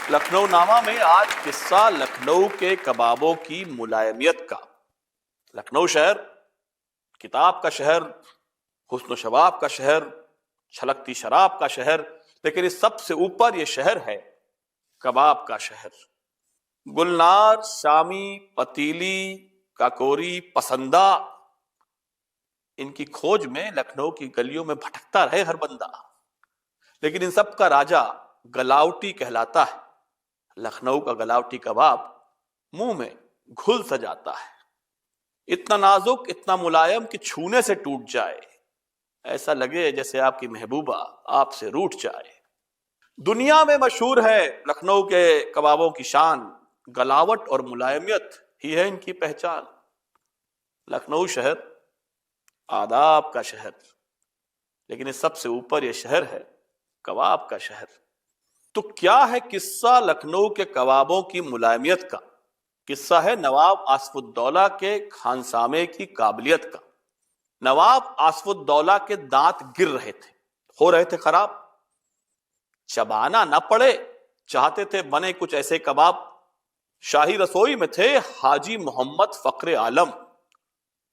लखनऊ नामा में आज किस्सा लखनऊ के कबाबों की मुलायमियत का। लखनऊ शहर किताब का शहर, हुस्न शबाब का शहर, छलकती शराब का शहर, लेकिन इस सबसे ऊपर यह शहर है कबाब का शहर। गुलनार, शामी, पतीली, काकोरी, पसंदा, इनकी खोज में लखनऊ की गलियों में भटकता रहे हर बंदा, लेकिन इन सब का राजा गलावटी कहलाता है। लखनऊ का गलावटी कबाब मुंह में घुल सा जाता है, इतना नाजुक, इतना मुलायम कि छूने से टूट जाए, ऐसा लगे जैसे आपकी महबूबा आपसे रूठ जाए। दुनिया में मशहूर है लखनऊ के कबाबों की शान, गलावट और मुलायमियत ही है इनकी पहचान। लखनऊ शहर आदाब का शहर, लेकिन इस सबसे ऊपर यह शहर है कबाब का शहर। तो क्या है किस्सा लखनऊ के कबाबों की मुलायमियत का? किस्सा है नवाब आसफुद्दौला के खानसामे की काबिलियत का। नवाब आसफुद्दौला के दांत गिर रहे थे, हो रहे थे खराब, चबाना न पड़े, चाहते थे बने कुछ ऐसे कबाब। शाही रसोई में थे हाजी मोहम्मद फक्रे आलम,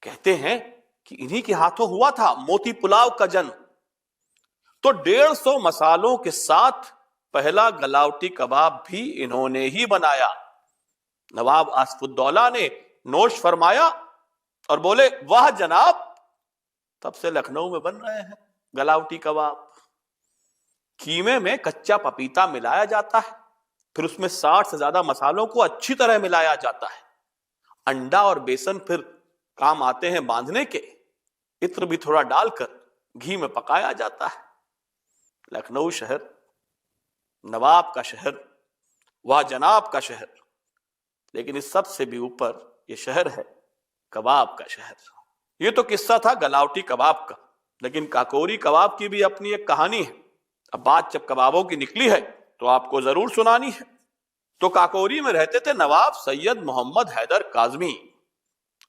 कहते हैं कि इन्हीं के हाथों हुआ था मोती पुलाव का जन्म। तो 150 मसालों के साथ पहला गलावटी कबाब भी इन्होंने ही बनाया। नवाब आसफुद्दौला ने नोश फरमाया और बोले, वाह जनाब, तब से लखनऊ में बन रहे हैं गलावटी कबाब। कीमे में कच्चा पपीता मिलाया जाता है, फिर उसमें 60 से ज्यादा मसालों को अच्छी तरह मिलाया जाता है। अंडा और बेसन फिर काम आते हैं बांधने के, इत्र भी थोड़ा डालकर घी में पकाया जाता है। लखनऊ शहर नवाब का शहर, वाह जनाब का शहर, लेकिन इस सब से भी ऊपर यह शहर है कबाब का शहर। यह तो किस्सा था गलावटी कबाब का, लेकिन काकोरी कबाब की भी अपनी एक कहानी है। अब बात जब कबाबों की निकली है तो आपको जरूर सुनानी है। तो काकोरी में रहते थे नवाब सैयद मोहम्मद हैदर काजमी।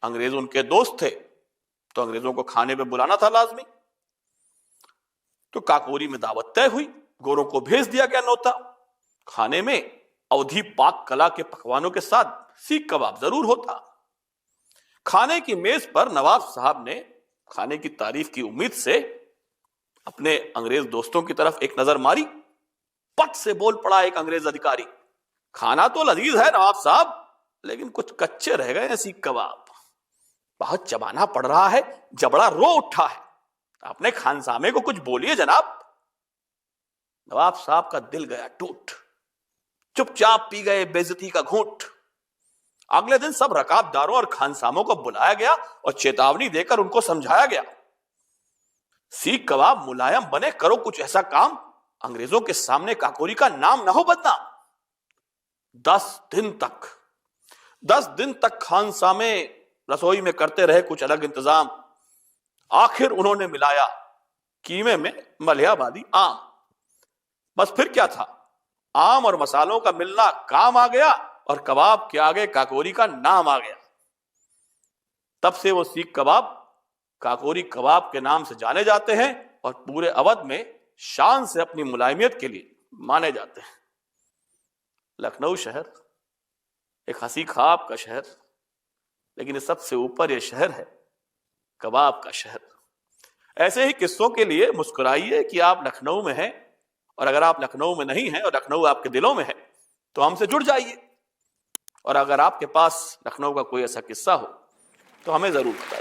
अंग्रेज उनके दोस्त थे, तो अंग्रेजों को खाने पे बुलाना था लाजमी। तो काकोरी में दावत तय हुई, गोरों को भेज दिया गया न्योता। खाने में अवधी पाक कला के पकवानों के साथ सीख कबाब जरूर होता। खाने की मेज पर नवाब साहब ने खाने की तारीफ की उम्मीद से अपने अंग्रेज दोस्तों की तरफ एक नजर मारी। पट से बोल पड़ा एक अंग्रेज अधिकारी, खाना तो लजीज है नवाब साहब, लेकिन कुछ कच्चे रह गए हैं सीख कबाब, बहुत चबाना पड़ रहा है, जबड़ा रो उठा है, अपने खानसामे को कुछ बोलिए जनाब। नवाब साहब का दिल गया टूट, चुपचाप पी गए बेइज्जती का घूंट। अगले दिन सब रकाबदारों और खानसामों को बुलाया गया और चेतावनी देकर उनको समझाया गया, सीख कबाब मुलायम बने, करो कुछ ऐसा काम, अंग्रेजों के सामने काकोरी का नाम ना हो बदनाम। 10 दिन तक खानसामे रसोई में करते रहे कुछ अलग इंतजाम। आखिर उन्होंने मिलाया कीमे में मलिहाबादी आम। बस फिर क्या था, आम और मसालों का मिलना काम आ गया और कबाब के आगे काकोरी का नाम आ गया। तब से वो सीख कबाब काकोरी कबाब के नाम से जाने जाते हैं और पूरे अवध में शान से अपनी मुलायमियत के लिए माने जाते हैं। लखनऊ शहर एक हंसी ख्वाब का शहर, लेकिन इस सबसे ऊपर यह शहर है कबाब का शहर। ऐसे ही किस्सों के लिए मुस्कुराइए कि आप लखनऊ में हैं, और अगर आप लखनऊ में नहीं हैं और लखनऊ आपके दिलों में है तो हमसे जुड़ जाइए। और अगर आपके पास लखनऊ का कोई ऐसा किस्सा हो तो हमें जरूर बताइए।